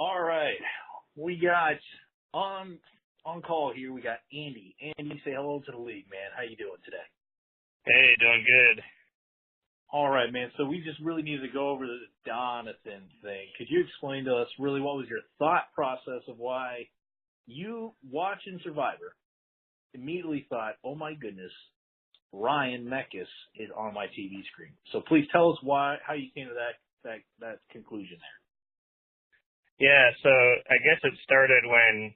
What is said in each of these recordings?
All right. We got on call here, we got Andy. Andy, say hello to the league, man. How you doing today? Hey, doing good. All right, man. So we just really needed to go over the Donathan thing. Could you explain to us really what was your thought process of why you, watching Survivor, immediately thought, oh my goodness, Ryan Mekas is on my TV screen. So please tell us how you came to that conclusion there. Yeah, so I guess it started when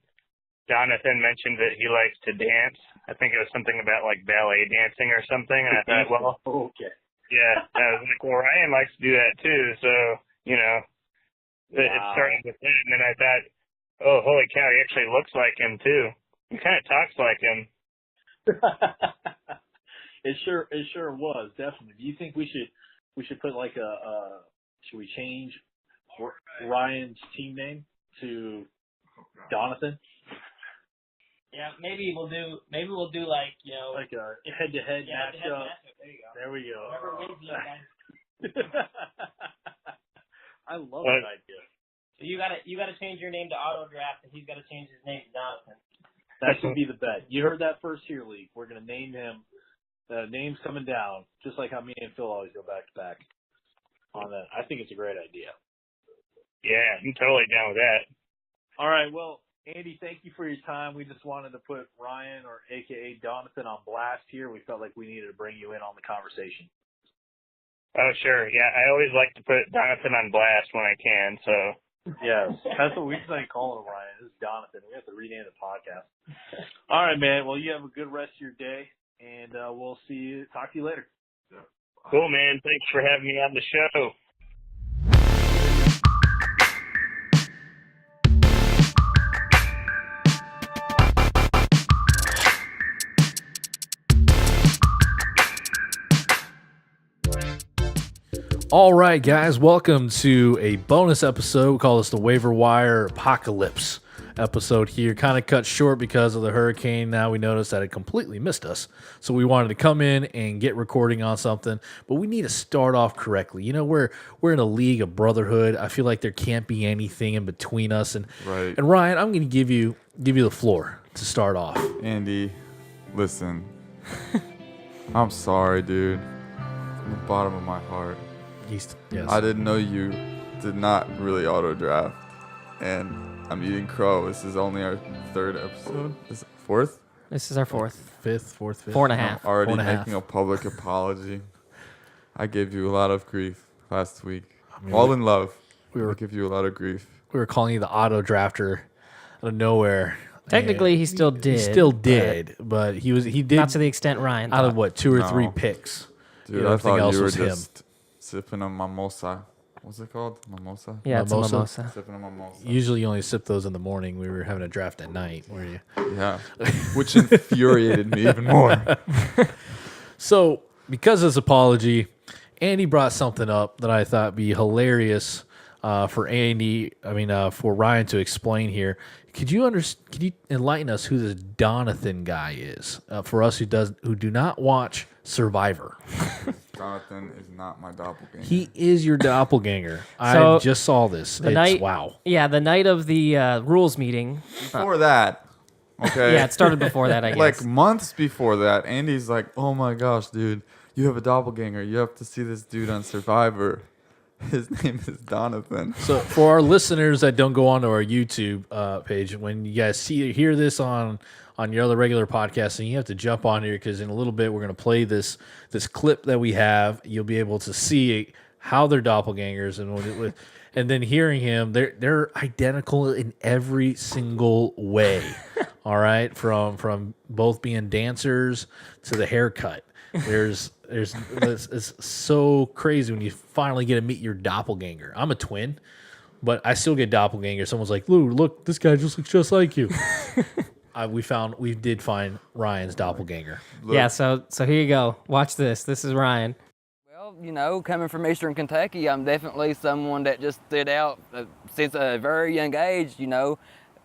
Jonathan mentioned that he likes to dance. I think it was something about like ballet dancing or something, and I thought, well, okay. Yeah, I was like, well, Ryan likes to do that too, so, it started with that, and then I thought, oh, holy cow, he actually looks like him too. He kind of talks like him. It sure was, definitely. Do you think we should put like should we change Ryan's team name to Donathan? Yeah, maybe we'll do like like a head-to-head matchup. There you go. There we go. Whoever wins the I love that idea. So you gotta change your name to Auto Draft, and he's gotta change his name to Donathan. That should be the bet. You heard that first here, League. We're gonna name him. The name's coming down, just like how me and Phil always go back to back on that. I think it's a great idea. Yeah, I'm totally down with that. All right, well, Andy, thank you for your time. We just wanted to put Ryan, or a.k.a. Donathan, on blast here. We felt like we needed to bring you in on the conversation. Oh, sure. Yeah, I always like to put Donathan on blast when I can, so. Yes, that's what we say calling him, Ryan. This is Donathan. We have to rename the podcast. All right, man. Well, you have a good rest of your day, and we'll talk to you later. Cool, man. Thanks for having me on the show. All right, guys, welcome to a bonus episode. We call this the Waiver Wire Apocalypse episode here. Kind of cut short because of the hurricane. Now we noticed that it completely missed us. So we wanted to come in and get recording on something, but we need to start off correctly. You know, we're in a league of brotherhood. I feel like there can't be anything in between us. And right. And Ryan, I'm going to give you the floor to start off. Andy, listen. I'm sorry, dude. From the bottom of my heart. Yes. I didn't know you did not really auto draft, and I'm eating crow. This is only our third episode. Is it fourth? This is our fourth. Fifth. 4.5. I'm already 4.5. making a public apology. I gave you a lot of grief last week. All in love. I give you a lot of grief. We were calling you the auto drafter out of nowhere. Technically, he still did. He still did, but he did not to the extent Ryan out thought. of what, 2 or 3 picks. Dude, I thought you were just sipping a mimosa. What's it called? Mimosa? Yeah, it's a mimosa. Sipping a mimosa. Usually you only sip those in the morning. We were having a draft at night. Yeah, which infuriated me even more. So, because of this apology, Andy brought something up that I thought would be hilarious for Ryan to explain here. Could you enlighten us who this Donathan guy is for us who do not watch Survivor? Jonathan is not my doppelganger. He is your doppelganger. I just saw this. Wow. Yeah, the night of the rules meeting. Before that, okay. Yeah, it started before that, I guess. Like months before that, Andy's like, "Oh my gosh, dude, you have a doppelganger. You have to see this dude on Survivor. His name is Donathan." So for our listeners that don't go onto our YouTube page, when you guys hear this on your other regular podcast, and you have to jump on here because in a little bit we're going to play this clip that we have. You'll be able to see how they're doppelgangers, and then hearing him, they're identical in every single way. All right, from both being dancers to the haircut. It's so crazy when you finally get to meet your doppelganger. I'm a twin, but I still get doppelganger. Someone's like, "Lou, look, this guy just looks just like you." We did find Ryan's doppelganger. Yeah, so here you go. Watch this. This is Ryan. Well, coming from Eastern Kentucky, I'm definitely someone that just stood out since a very young age.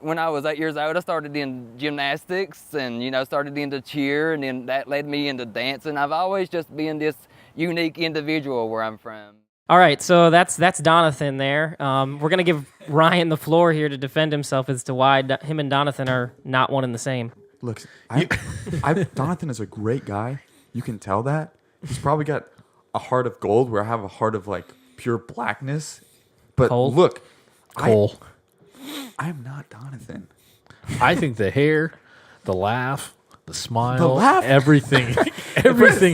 When I was 8 years old, I started in gymnastics and, started into cheer, and then that led me into dancing. I've always just been this unique individual where I'm from. All right, so that's Donathan there. We're gonna give Ryan the floor here to defend himself as to why him and Donathan are not one and the same. Look, Donathan is a great guy. You can tell that. He's probably got a heart of gold where I have a heart of like pure blackness. But Coal. look, Cole. I'm not Donathan. I think the hair, the laugh, the smile, laugh? everything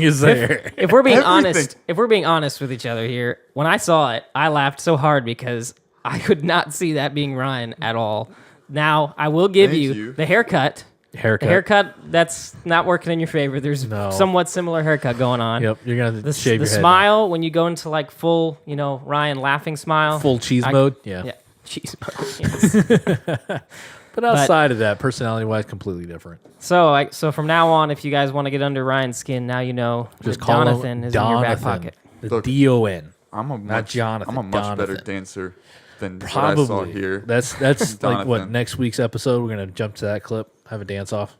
is there. If we're being Everything. honest with each other here, when I saw it, I laughed so hard because I could not see that being Ryan at all. Now, I will give Thank you you. the haircut. Haircut. The haircut, that's not working in your favor. There's No. somewhat similar haircut going on. Yep, you're gonna have to The, shave the your head. smile, when you go into like full, Ryan laughing smile. Full cheese mode. Yeah. Yeah, cheese mode. Yes. But outside of that, personality-wise, completely different. So from now on, if you guys want to get under Ryan's skin, now you know Just that call Donathan him is in your back Donathan. pocket. The Look, D-O-N. I'm a Not much, Jonathan, I'm a much better Donathan. dancer than Probably. what I saw here. That's like what Donathan. next week's episode. We're gonna jump to that clip, have a dance off.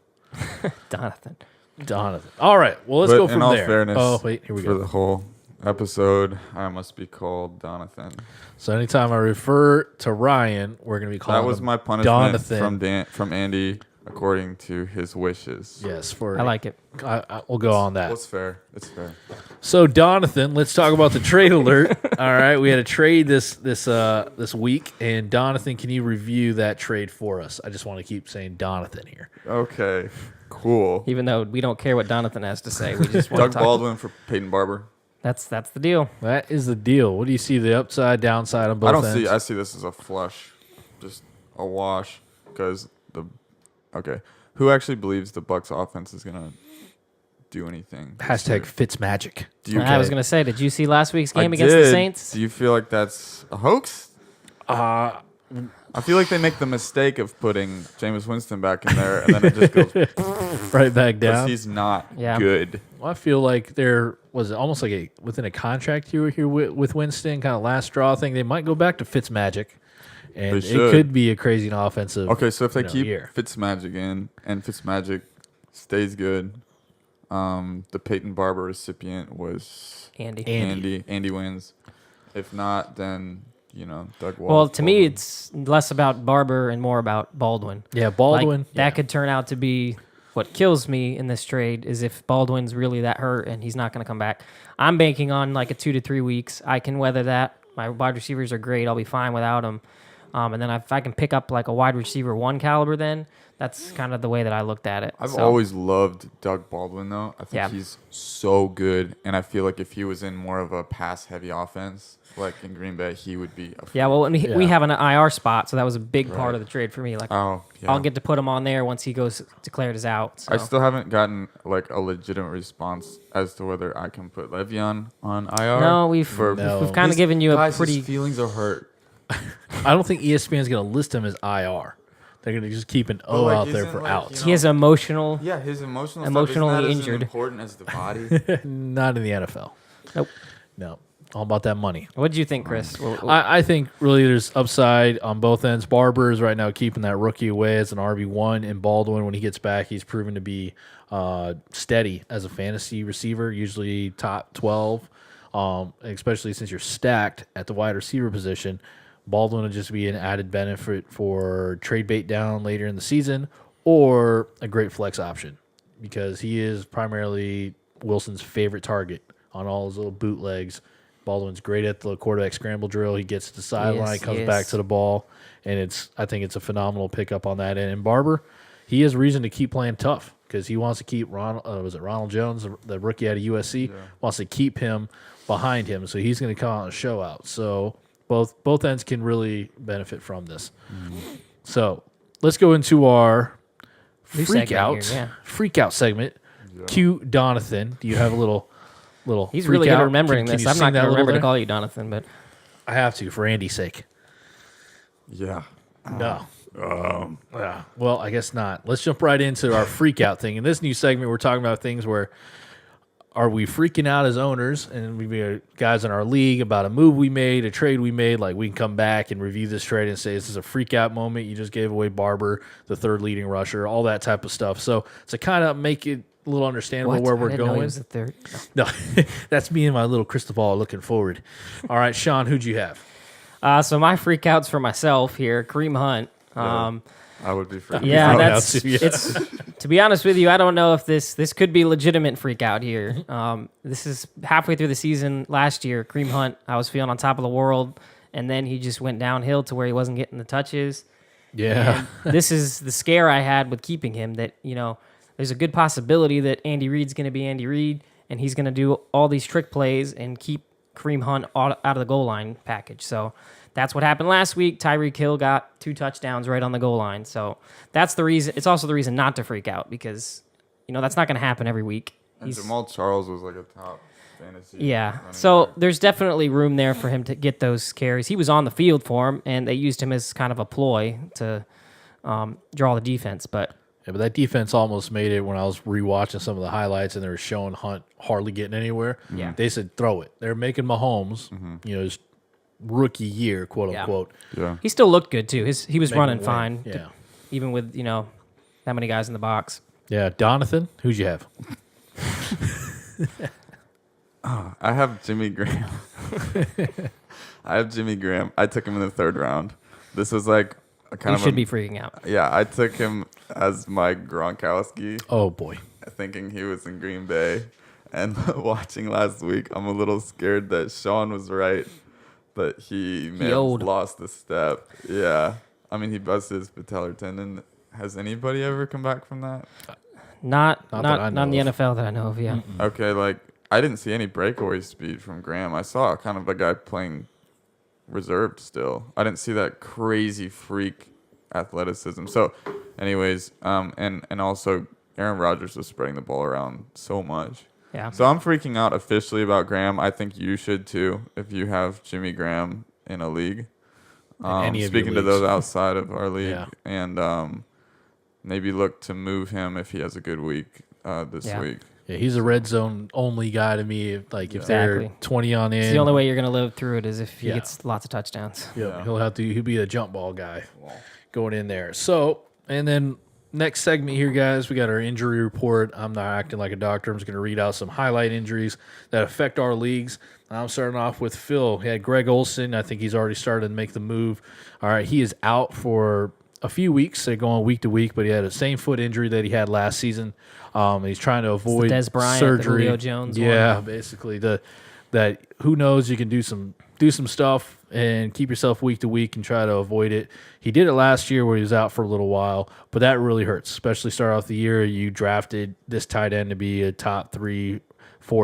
Donathan. Donathan. All right. Well, let's But go in from all there. fairness, Oh wait, here we for go. the whole episode, I must be called Donathan. So anytime I refer to Ryan, we're gonna be calling That was him my punishment Donathan. from Andy, according to his wishes. Yes, for I like it. we'll go on that. Well, it's fair. It's fair. So Donathan, let's talk about the trade alert. All right, we had a trade this week, and Donathan, can you review that trade for us? I just want to keep saying Donathan here. Okay, cool. Even though we don't care what Donathan has to say, we just want Doug to talk. Baldwin for Peyton Barber. That's the deal. That is the deal. What do you see the upside, downside on both I don't ends? see. I see this as a flush, just a wash. Because who actually believes the Bucks offense is gonna do anything? this Hashtag year? Fitzmagic. Do you? I was gonna say, did you see last week's I game against the did. Saints? Do you feel like that's a hoax? I feel like they make the mistake of putting Jameis Winston back in there, and then it just goes Right back because down. he's not Yeah. good. Well, I feel like there was almost like within a contract here with Winston, kind of last straw thing. They might go back to Fitzmagic, and They it should. could be a crazy offensive. Okay, so if they keep year. Fitzmagic in and Fitzmagic stays good, the Peyton Barber recipient was Andy. Andy wins. If not, then Doug Wall. Well, to me, it's less about Barber and more about Baldwin. Yeah, Baldwin. Like, that could turn out to be what kills me in this trade is if Baldwin's really that hurt and he's not going to come back. I'm banking on like a 2 to 3 weeks. I can weather that. My wide receivers are great. I'll be fine without them. And then if I can pick up like a wide receiver 1 caliber, then that's kind of the way that I looked at it. I've So, always loved Doug Baldwin, though. I think Yeah. he's so good, and I feel like if he was in more of a pass-heavy offense, like in Green Bay, he would be a Yeah, well, and we Yeah. have an IR spot, so that was a big part Right. of the trade for me. Like, Oh, yeah. I'll get to put him on there once he goes declared as out. So. I still haven't gotten like a legitimate response as to whether I can put Le'Veon on IR. No, we've No. we've kind of given you a Guys, pretty. his feelings are hurt. I don't think ESPN's going to list him as IR. They're going to just keep an O like, out there isn't, for like, outs. He is emotional. Yeah, his emotionally Emotionally injured. important as the body. Not in the NFL. Nope. No, all about that money. What do you think, Chris? I think really there's upside on both ends. Barber is right now keeping that rookie away as an RB1, and Baldwin, when he gets back, he's proven to be steady as a fantasy receiver, usually top 12, especially since you're stacked at the wide receiver position. Baldwin would just be an added benefit for trade bait down later in the season or a great flex option because he is primarily Wilson's favorite target on all his little bootlegs. Baldwin's great at the quarterback scramble drill. He gets to the sideline, Yes, comes yes. back to the ball, and I think it's a phenomenal pickup on that end. And Barber, he has reason to keep playing tough because he wants to keep Ronald Jones, the rookie out of USC, wants to keep him behind him, so he's going to come out and show out. So both ends can really benefit from this. So let's go into our New freak segment out here, yeah. freak out segment. Cue Donathan. Do you have a little? He's freak really good out? at remembering Can this. you I'm sing not that going a to remember little to call you Donathan, but I have to for Andy's sake. Yeah. No. Yeah. Well, I guess not. Let's jump right into our freak out thing. In this new segment, we're talking about things where are we freaking out as owners and we be guys in our league about a move we made, a trade we made, like we can come back and review this trade and say this is a freak out moment. You just gave away Barber, the third leading rusher, all that type of stuff. So to kind of make it a little understandable What? where I we're didn't know he going. was the third. No, that's me and my little crystal ball looking forward. All right, Sean, who'd you have? So my freakouts for myself here, Kareem Hunt. I would be free. Yeah, Freaked out that's too, yeah. it's. To be honest with you, I don't know if this could be legitimate freak out here. This is halfway through the season last year. Kareem Hunt, I was feeling on top of the world, and then he just went downhill to where he wasn't getting the touches. Yeah. And this is the scare I had with keeping him. That there's a good possibility that Andy Reid's going to be Andy Reid, and he's going to do all these trick plays and keep Kareem Hunt out of the goal line package. So that's what happened last week. Tyreek Hill got 2 touchdowns right on the goal line. So that's the reason. It's also the reason not to freak out because, that's not going to happen every week. And Jamal Charles was like a top fantasy. Yeah. running So back. there's definitely room there for him to get those carries. He was on the field for him, and they used him as kind of a ploy to draw the defense. But Yeah, but that defense almost made it when I was rewatching some of the highlights and they were showing Hunt hardly getting anywhere. Yeah. They said throw it. They're making Mahomes, his rookie year, quote Yeah. unquote. Yeah. he still looked good too. He was Make running him win. fine, Yeah. even with that many guys in the box. Yeah. Donathan, who'd you have? I have Jimmy Graham. I took him in the 3rd round. This was like a kind You of should be freaking out. Yeah, I took him as my Gronkowski, Oh, boy. thinking he was in Green Bay. And watching last week, I'm a little scared that Sean was right, but he may have old. lost the step. Yeah. I mean, he busted his patellar tendon. Has anybody ever come back from that? Not Not that I not in know the of. NFL that I know of. Yeah. Okay, like, I didn't see any breakaway speed from Graham. I saw kind of a guy playing reserved still. I didn't see that crazy freak athleticism. So, anyways, and also Aaron Rodgers was spreading the ball around so much. Yeah. So I'm freaking out officially about Graham. I think you should too if you have Jimmy Graham in a league. any of your Speaking to leagues. those outside of our league, Yeah. and maybe look to move him if he has a good week this Yeah. week. Yeah, he's a red zone only guy to me. If they're Exactly. 20 on in, It's the only way you're going to live through it is if he Yeah. gets lots of touchdowns. Yeah, he'll be a jump ball guy going in there. So, and then next segment here, guys, we got our injury report. I'm not acting like a doctor. I'm just going to read out some highlight injuries that affect our leagues. I'm starting off with Phil. He had Greg Olsen. I think he's already started to make the move. All right, he is out for a few weeks. They're going week to week, but he had the same foot injury that he had last season. He's trying to avoid Des Bryant, the surgery. Julio Jones yeah, one. basically that who knows, you can do some stuff and keep yourself week to week and try to avoid it. He did it last year where he was out for a little while, but that really hurts, especially start off the year. You drafted this tight end to be a top 3-4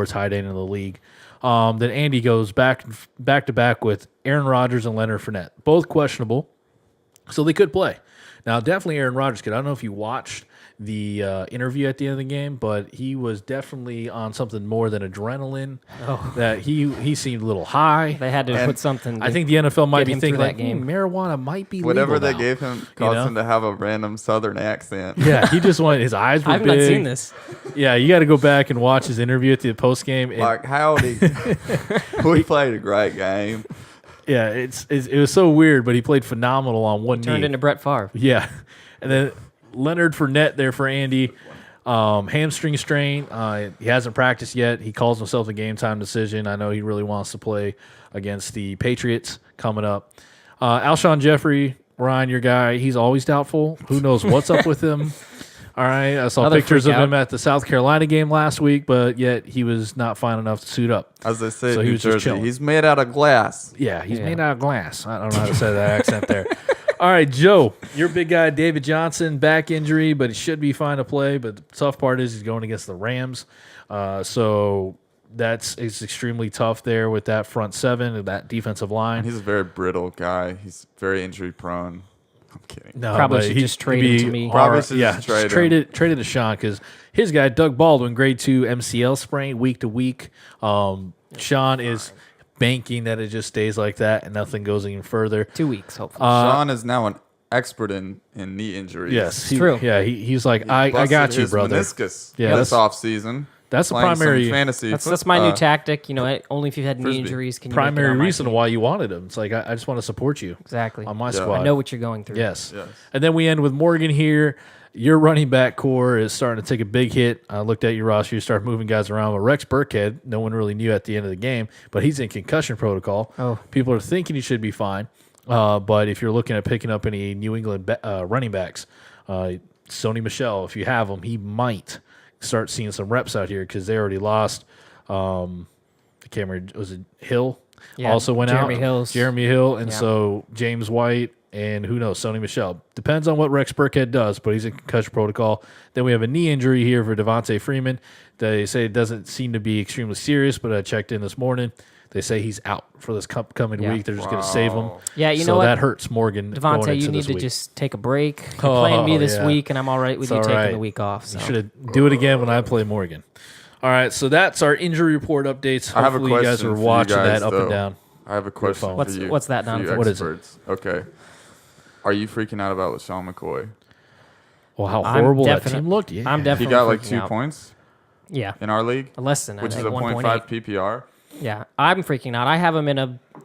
tight end in the league. Then Andy goes back to back with Aaron Rodgers and Leonard Fournette, both questionable, so they could play. Now, definitely Aaron Rodgers could. I don't know if you watched the interview at the end of the game, but he was definitely on something more than adrenaline. That he seemed a little high. They had to And put something. I think the NFL might get be him thinking through like that game. marijuana might be Whatever legal they now. gave him caused know? him to have a random Southern accent. Yeah, he just wanted his eyes were I have big. not seen this. Yeah, you got to go back and watch his interview at the post game. Like, howdy. We played a great game. Yeah, it was so weird, but he played phenomenal on one Turned knee. into Brett Favre. Yeah, and then Leonard Fournette there for Andy. Hamstring strain. He hasn't practiced yet. He calls himself a game time decision. I know he really wants to play against the Patriots coming up. Alshon Jeffrey, Ryan, your guy, he's always doubtful. Who knows what's up with him? All right, I saw Another pictures of freak out. him at the South Carolina game last week, but yet he was not fine enough to suit up. As they say So in he New was just Jersey, chilling. he's made out of glass. Yeah, he's Yeah. made out of glass. I don't know how to say that accent there. All right, Joe, your big guy, David Johnson, back injury, but he should be fine to play. But the tough part is he's going against the Rams. So it's extremely tough there with that front seven and that defensive And line. he's a very brittle guy. He's very injury prone. I'm kidding. No, Probably but should he'd just trade be him to me. Probably all right. should Yeah, just just trade him. trade it to Sean because his guy, Doug Baldwin, grade 2 MCL sprain week to week. Sean is banking that it just stays like that and nothing goes any further. 2 weeks, hopefully. Sean is now an expert in knee injuries. Yes, true. Yeah, he's like, I Busted got you, his brother. meniscus Yeah, this that's- offseason. That's the playing some primary fantasy. That's my new tactic. You know, only if you've had knee Frisbee. injuries can you make it primary on my reason team. why you wanted him. It's like I just want to support you Exactly. on my Yeah. squad. I know what you're going through. Yes. Yes. And then we end with Morgan here. Your running back core is starting to take a big hit. I looked at your roster. You start moving guys around. But Rex Burkhead, no one really knew at the end of the game, but he's in concussion protocol. Oh. People are thinking he should be fine. But if you're looking at picking up any New England running backs, Sony Michel, if you have him, he might start seeing some reps out here because they already lost. I can't remember. Was it Hill? Yeah, Also went Jeremy out. Hills. Jeremy Hill. And Yeah. so James White. And who knows, Sony Michel. Depends on what Rex Burkhead does, but he's in concussion protocol. Then we have a knee injury here for Devontae Freeman. They say it doesn't seem to be extremely serious, but I checked in this morning. They say he's out for this coming Yeah. week. They're just going to save him. Yeah, you so know what? that hurts Morgan. going Devontae, into you need this to week. just take a break. You're playing me this yeah. week, and I'm all right with It's you all taking right. the week off. So. You should do it again when I play Morgan. All right, so that's our injury report updates. I have a Hopefully you guys question are for you watching guys, that up though. and down. I have a question for What's- you. what's that, for you Donovan? What is it? experts. Okay. Are you freaking out about LaShawn McCoy? Well, how I'm horrible that definite- team looked. Yeah. I'm He definitely got like freaking 2 out. points Yeah, in our league, less than that. which I is a think 0.5 1.8. PPR. Yeah, I'm freaking out. I have him in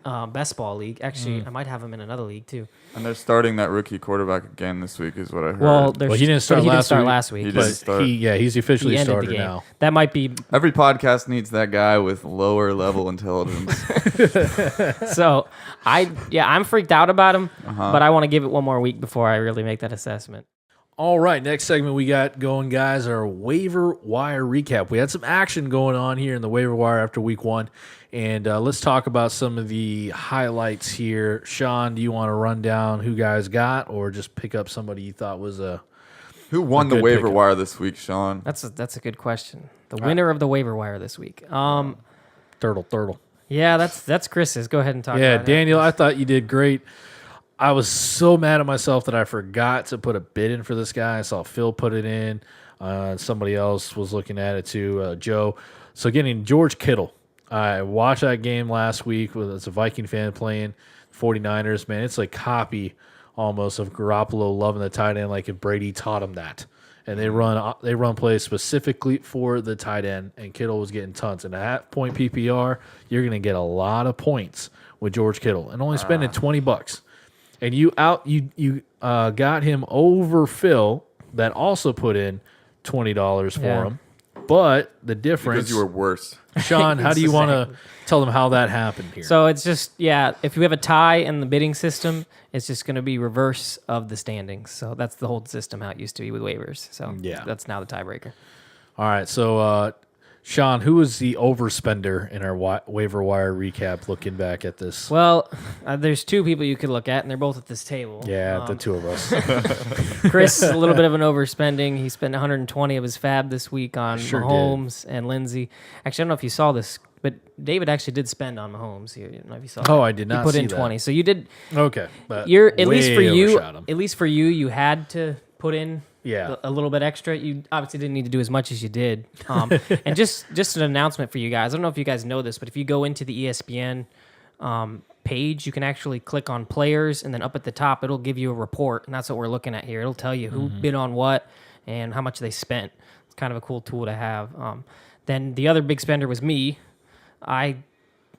a best ball league. Actually, I might have him in another league too. And they're starting that rookie quarterback again this week, is what I heard. Well, he didn't start last week. last week. He But didn't start. he's officially He ended the started game. now. That might be Every podcast needs that guy with lower level intelligence. so. I'm freaked out about him, Uh-huh. but I want to give it one more week before I really make that assessment. All right, next segment we got going, guys, our waiver wire recap. We had some action going on here in the waiver wire after week 1, and let's talk about some of the highlights here. Sean, do you want to run down who guys got, or just pick up somebody you thought was a Who won A the good waiver pickup. wire this week, Sean? That's a good question. The winner of the waiver wire this week. turtle? Yeah, that's Chris's. Go ahead and talk. Yeah, about Daniel, I thought you did great. I was so mad at myself that I forgot to put a bid in for this guy. I saw Phil put it in. Somebody else was looking at it too, Joe. So getting George Kittle. I watched that game last week as a Viking fan playing 49ers. Man, it's like copy almost of Garoppolo loving the tight end like if Brady taught him that. And they run plays specifically for the tight end, and Kittle was getting tons. And at point PPR, you're going to get a lot of points with George Kittle and only spending $20. And you got him over Phil that also put in $20 for Yeah. him. But the difference, Because you were worse. Sean, how do you want to tell them how that happened here? So it's just, if you have a tie in the bidding system, it's just going to be reverse of the standings. So that's the whole system how it used to be with waivers. So Yeah. that's now the tiebreaker. All right, so Sean, who was the overspender in our waiver wire recap looking back at this? Well, there's two people you could look at, and they're both at this table. Yeah, the two of us. Chris, a little bit of an overspending. He spent 120 of his fab this week on Sure Mahomes and Lindsey. Actually, I don't know if you saw this, but David actually did spend on Mahomes here. I don't know if you saw Oh, that. I did not He put see in that. 20. So you did. Okay, but You're at least way for you. overshot him. At least for you, you had to put in Yeah. a little bit extra. You obviously didn't need to do as much as you did. And just an announcement for you guys. I don't know if you guys know this, but if you go into the ESPN page, you can actually click on players, and then up at the top, it'll give you a report, and that's what we're looking at here. It'll tell you who bid on what and how much they spent. It's kind of a cool tool to have. Then the other big spender was me. I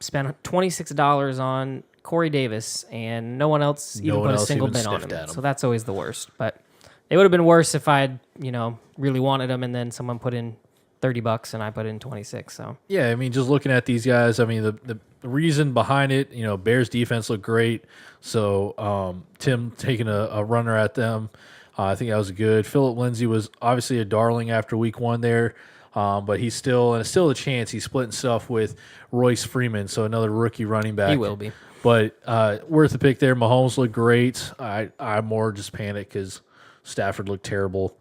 spent $26 on Corey Davis, and no one else even one put a else single even bid on sniffed him. at him. So that's always the worst. But it would have been worse if I'd, really wanted him, and then someone put in $30 and I put in 26. So Yeah, I mean, just looking at these guys, I mean, the reason behind it, Bears defense looked great. So Tim taking a runner at them, I think that was good. Philip Lindsay was obviously a darling after week 1 there, but he's still a chance. He's splitting stuff with Royce Freeman, so another rookie running back. he will be. But worth a pick there. Mahomes looked great. I more just panicked because Stafford looked terrible.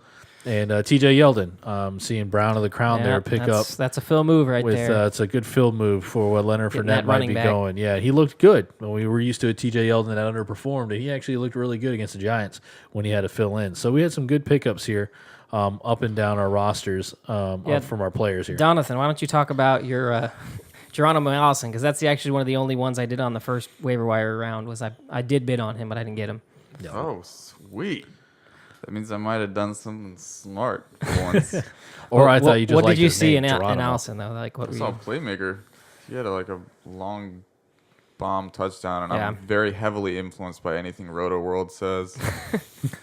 And TJ Yeldon, seeing Brown of the Crown there pick up. That's a Phil move right With there. it's a good field move for what Leonard Getting Fournette that might running be back. going. Yeah, he looked good. When we were used to a TJ Yeldon that underperformed, and he actually looked really good against the Giants when he had to fill in. So we had some good pickups here, up and down our rosters from our players here. Jonathan, why don't you talk about your Geronimo Allison? Because that's actually one of the only ones I did on the first waiver wire round. Was I did bid on him, but I didn't get him. Oh, sweet. That means I might have done something smart once. Or I thought you just What liked did you his see name, in Geronimo. Allison though? Like what I were saw a you? playmaker. He had a long bomb touchdown, and Yeah. I'm very heavily influenced by anything Roto World says.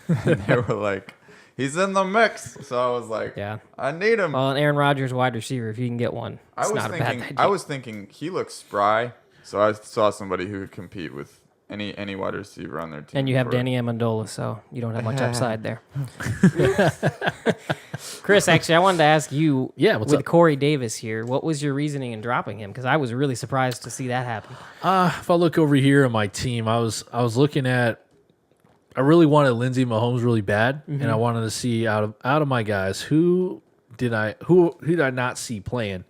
And they were like, he's in the mix. So I was like, Yeah. I need him. Well, an Aaron Rodgers wide receiver, if you can get one, it's not a bad idea. I was thinking he looks spry. So I saw somebody who could compete with any wide receiver on their team. And you have for- Danny Amendola, so you don't have much upside there. Chris, actually, I wanted to ask you, Yeah, what's with up? Corey Davis here, what was your reasoning in dropping him? Because I was really surprised to see that happen. If I look over here at my team, I was looking at. I really wanted Lindsey Mahomes really bad, and I wanted to see out of my guys who did I not see playing,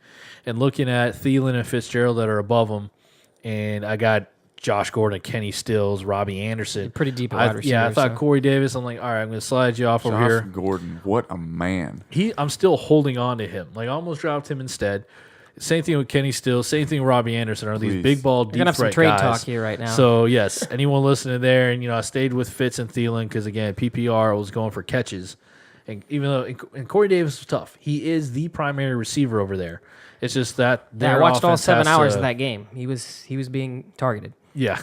and looking at Thielen and Fitzgerald that are above him, and I got Josh Gordon, Kenny Stills, Robbie Anderson. Pretty deep at wide Yeah, I receiver, thought so. Corey Davis. I'm like, all right, I'm going to slide you off over Josh here. Gordon, what a man. I'm still holding on to him. Like, I almost dropped him instead. Same thing with Kenny Stills. Same thing with Robbie Anderson. Are these Please. big ball, We're deep gonna have some threat trade guys. talk here right now. So yes, anyone listening there, and I stayed with Fitz and Thielen because again, PPR was going for catches, and even though and Corey Davis was tough, he is the primary receiver over there. It's just that Yeah, their I watched all offense 7 has hours to- of that game. He was being targeted. Yeah.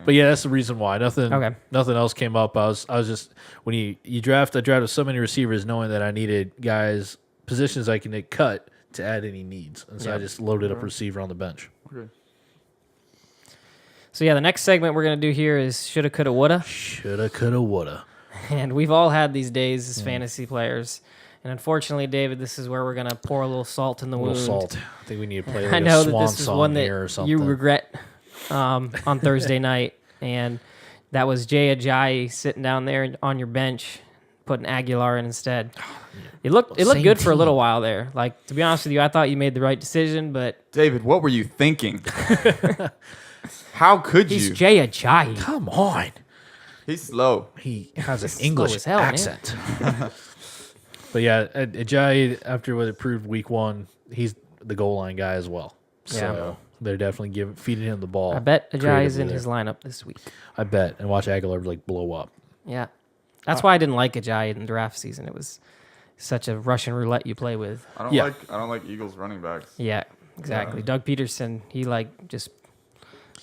But yeah, that's the reason why. Nothing else came up. I was just when you draft, I drafted so many receivers knowing that I needed guys positions I can cut to add any needs. And so I just loaded up receiver on the bench. So yeah, the next segment we're gonna do here is shoulda, coulda, woulda, Shoulda, coulda, woulda. and we've all had these days Mm. as fantasy players. And unfortunately, David, this is where we're gonna pour a little salt in the A wound. little salt. I think we need to play like I know a that swan this is song one here or that something. you regret on Thursday night, and that was Jay Ajayi sitting down there on your bench, putting Aguilar in instead. It looked Same good for a team. little while there. Like, to be honest with you, I thought you made the right decision, but David, what were you thinking? How could he's you? Jay Ajayi. Come on. He's slow. He has an slow English as hell, man. accent. But yeah, Ajayi, after what it proved week 1, he's the goal line guy as well. So they're definitely feeding him the ball. I bet Ajayi's in creatively his there. lineup this week. I bet. And watch Aguilar blow up. Yeah. That's why I didn't like Ajayi in draft season. It was such a Russian roulette you play with. I don't like Eagles running backs. Yeah, exactly. Doug Peterson, he like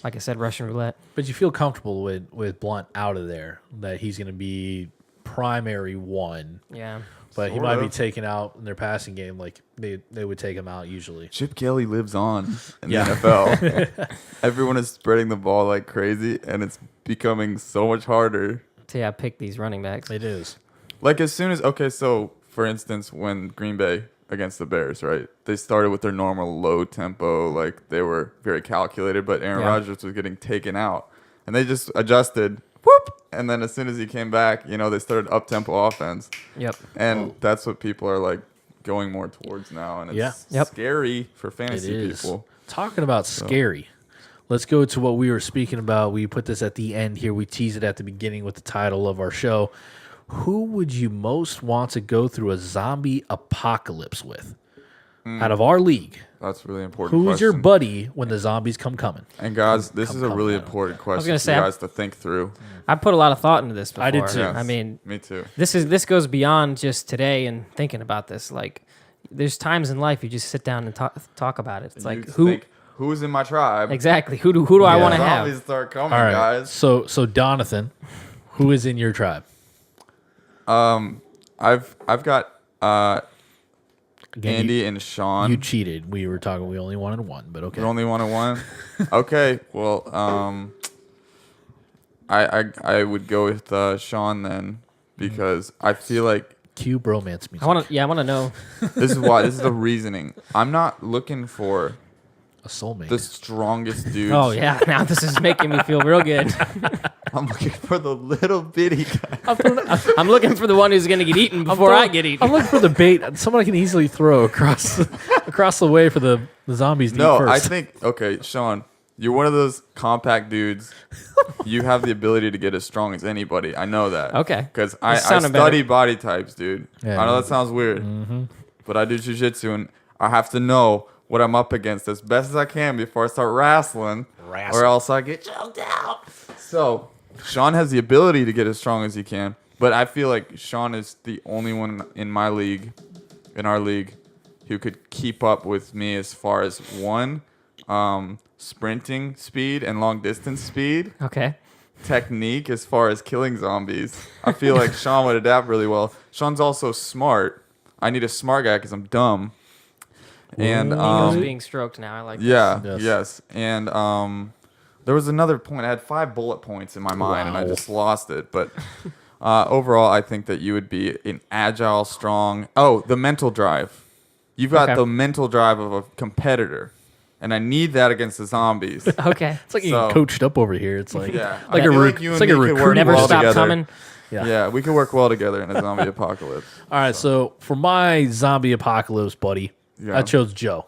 I said, Russian roulette. But you feel comfortable with Blunt out of there, that he's going to be primary one. Yeah. But he Sort might be of. taken out in their passing game like they would take him out usually. Chip Kelly lives on in Yeah. the NFL. Everyone is spreading the ball like crazy, and it's becoming so much harder. To pick these running backs. It is. Like as soon as so for instance, when Green Bay against the Bears, right? They started with their normal low tempo, like they were very calculated, but Aaron Yeah. Rodgers was getting taken out, and they just adjusted. Whoop! And then as soon as he came back, they started up tempo offense, Yep. and that's what people are like going more towards now, and it's Yeah. Yep. scary for It fantasy is. people. Talking about scary. Let's go to what we were speaking about. We put this at the end here. We tease it at the beginning with the title of our show. Who would you most want to go through a zombie apocalypse with? Out of our league, That's a really important. who's your question. buddy when the zombies come coming? And guys, this is a come really on. important question gonna for say, you guys to think through. I put a lot of thought into this before. I did too. Yes. I mean, Me too. this goes beyond just today and thinking about this. Like, there's times in life you just sit down and talk about it. It's like You who think, who's in my tribe? exactly who do I want to Zombies have? start coming, All right. guys. So Donathan, who is in your tribe? I've got Again, Andy and Sean. You cheated. We were talking. We only wanted one, but okay. You only wanted one. Okay. Well, I would go with Sean then because I feel like Cue bromance music. I want to know. this is why this is the reasoning. I'm not looking for a soulmate. the strongest dude. Oh yeah, now this is making me feel real good. I'm looking for the little bitty guy. I'm looking for the one who's going to get eaten before I get eaten. I'm looking for the bait. Someone I can easily throw across the way for the zombies to eat No, first. I think okay, Sean, you're one of those compact dudes. You have the ability to get as strong as anybody. I know that. Okay. Because I This sounded study body types, dude. Yeah. I know that sounds weird, but I do jujitsu, and I have to know what I'm up against as best as I can before I start wrestling, or else I get choked out. So Sean has the ability to get as strong as he can, but I feel like Sean is the only one in our league, who could keep up with me as far as sprinting speed and long distance speed. Okay. Technique as far as killing zombies. I feel like Sean would adapt really well. Sean's also smart. I need a smart guy because I'm dumb. And Ego's being stroked now. I like yeah, this. yes. And there was another point. I had 5 bullet points in my mind, and I just lost it. But overall, I think that you would be an agile, strong. Oh, the mental drive. You've got the mental drive of a competitor. And I need that against the zombies. Okay. It's like getting coached up over here. It's like Yeah. like I a feel rec- like you it's and like a me could work recruiting. Never well stop together. coming. Yeah, we could work well together in a zombie apocalypse. All right, so for my zombie apocalypse buddy, Yeah. I chose Joe.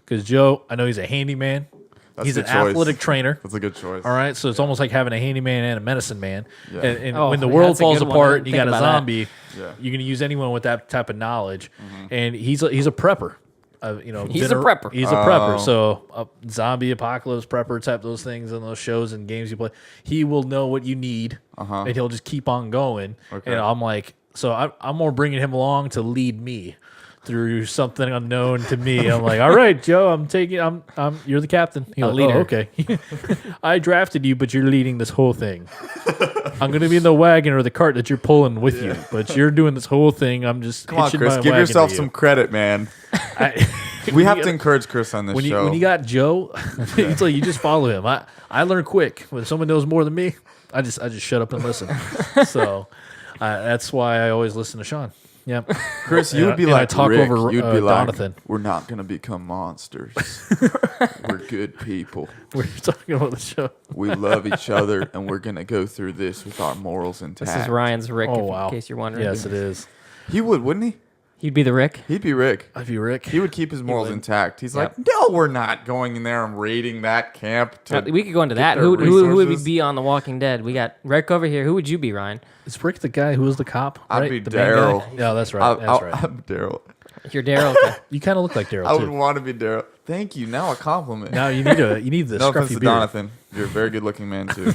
Because Joe, I know he's a handyman. That's He's a an good choice. athletic trainer. That's a good choice. All right, so it's almost like having a handyman and a medicine man. Yeah. And Oh, when the that's world a falls good one. I apart didn't and you got a think about that. zombie, Yeah. you're going to use anyone with that type of knowledge. And he's a prepper. He's a prepper. He's a prepper. So zombie apocalypse prepper type those things in those shows and games you play. He will know what you need, and he'll just keep on going. Okay. And I'm like, so I'm more bringing him along to lead me through something unknown to me. I'm like, all right, Joe, you're the captain. He's like, leader. oh, okay. I drafted you, but you're leading this whole thing. I'm going to be in the wagon or the cart that you're pulling with you, but you're doing this whole thing. I'm just Come on, hitching Chris. my Give wagon yourself to you. some credit, man. We have to encourage Chris on this When show. you got Joe, it's like you just follow him. I learn quick. When someone knows more than me, I just shut up and listen. So that's why I always listen to Sean. Yeah, Chris, you would be and I like talk Rick. over You'd be like, Donathan. we're not going to become monsters. We're good people. We're talking about the show. We love each other, and we're going to go through this with our morals intact. This is Ryan's Rick, Oh in wow! case you're wondering. Yes, it is. He would, wouldn't he? He'd be the Rick. He'd be Rick. I'd be Rick. He would keep his morals intact. He's Yep. like, no, we're not going in there and raiding that camp. We could go into that. their Who would resources. be on The Walking Dead? We got Rick over here. Who would you be, Ryan? Is Rick the guy who was the cop? I'd right? be The main guy? Daryl. Yeah, that's right. That's right. I'm Daryl. You're Daryl. Okay. You kind of look like I Daryl would too. want to be Daryl. Thank you. Now a compliment. Now you need the No offense scruffy to beard. Donathan. You're a very good-looking man, too.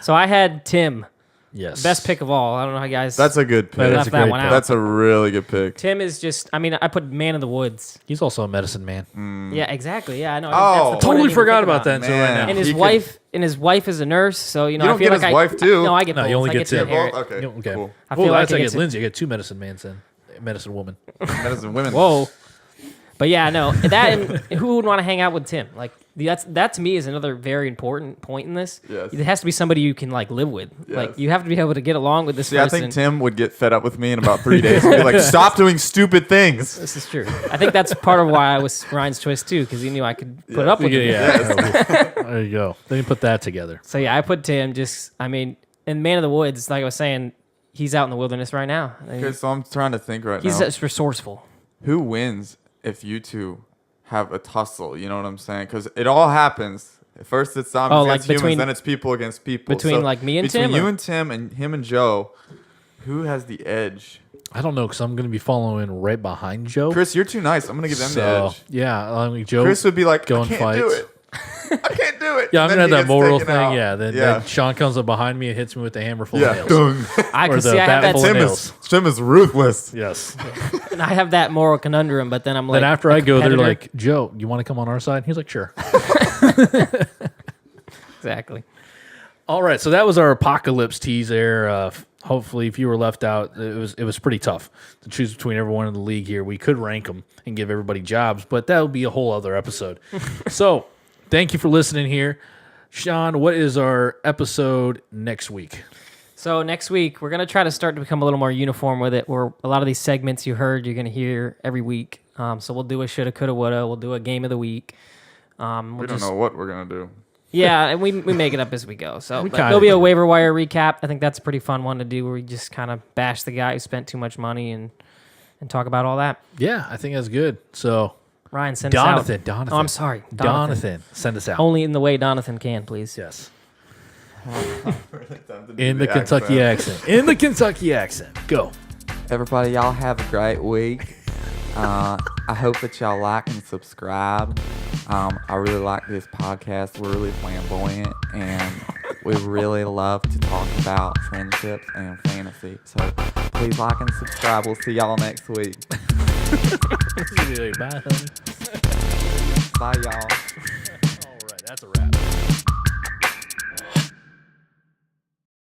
So I had Tim. Yes, Best pick of all. I don't know how you guys That's a good pick. That's left a that great one pick. out. That's a really good pick. Tim is just, I put Man of the Woods. He's also a medicine man. Yeah, exactly. Yeah, I know. Oh. that's the point I didn't Totally even forgot think about that until right Man. now. And his He could- wife is a nurse, so You I don't feel get like his wife, too? No, I get No, both. you only I get get to Tim. inherit. Okay, You- okay. cool. I Well, feel like that's I I get get to- Lindsay. I get 2 medicine mans then. Medicine woman. Medicine women. Whoa. But yeah, no, that and who would want to hang out with Tim? Like that to me is another very important point in this. Yes. It has to be somebody you can like live with. Yes. Like you have to be able to get along with this See, I person. think Tim would get fed up with me in about 3 days and be like, stop doing stupid things. This is true. I think that's part of why I was Ryan's choice too, because he knew I could put up with it. Yeah. There you go. Then you put that together. So yeah, I put Tim. In Man of the Woods, like I was saying, he's out in the wilderness right now. Okay, so I'm trying to think right He's now. just resourceful. Who wins if you two have a tussle? You know what I'm saying? Because it all happens. At first it's zombies Oh, like against humans, between- then it's people against people. between, like, me and between Tim, you or- and Tim and him and Joe, who has the edge? I don't know because I'm going to be following right behind Joe. Chris, you're too nice. I'm gonna give them the so edge. yeah, I mean, Joe. Chris would be like, go I and can't do fight. it. I can't do it. Yeah, I'm And gonna have then he that gets moral taken thing. out. Yeah, then yeah. Sean comes up behind me and hits me with the hammer full Yeah. of nails. Dung. I Or can the see I have bat that. full of Tim nails. is ruthless. Yes. I have that moral conundrum, but then I'm like. then after a I go, they're competitor. like, Joe, you want to come on our side? He's like, sure. Exactly. All right, so that was our apocalypse tease there. Hopefully, if you were left out, it was pretty tough to choose between everyone in the league here. We could rank them and give everybody jobs, but that would be a whole other episode. So, thank you for listening here. Sean, what is our episode next week? So next week we're gonna try to start to become a little more uniform with it. Where a lot of these segments you heard, you're gonna hear every week. So we'll do a shoulda, coulda, woulda. We'll do a game of the week. We don't know what we're gonna do. Yeah, and we make it up as we go. So We but kinda there'll be a do. waiver wire recap. I think that's a pretty fun one to do, where we just kind of bash the guy who spent too much money and talk about all that. Yeah, I think that's good. So, Ryan, send us out. Donathan. Oh, I'm sorry, Donathan, send us out. Only in the way Donathan can, please. Yes. In the Kentucky accent. In the Kentucky accent. Go. Everybody, y'all have a great week. I hope that y'all like and subscribe. I really like this podcast. We're really flamboyant, and we really love to talk about friendships and fantasy. So please like and subscribe. We'll see y'all next week. Bye, honey. Bye, y'all.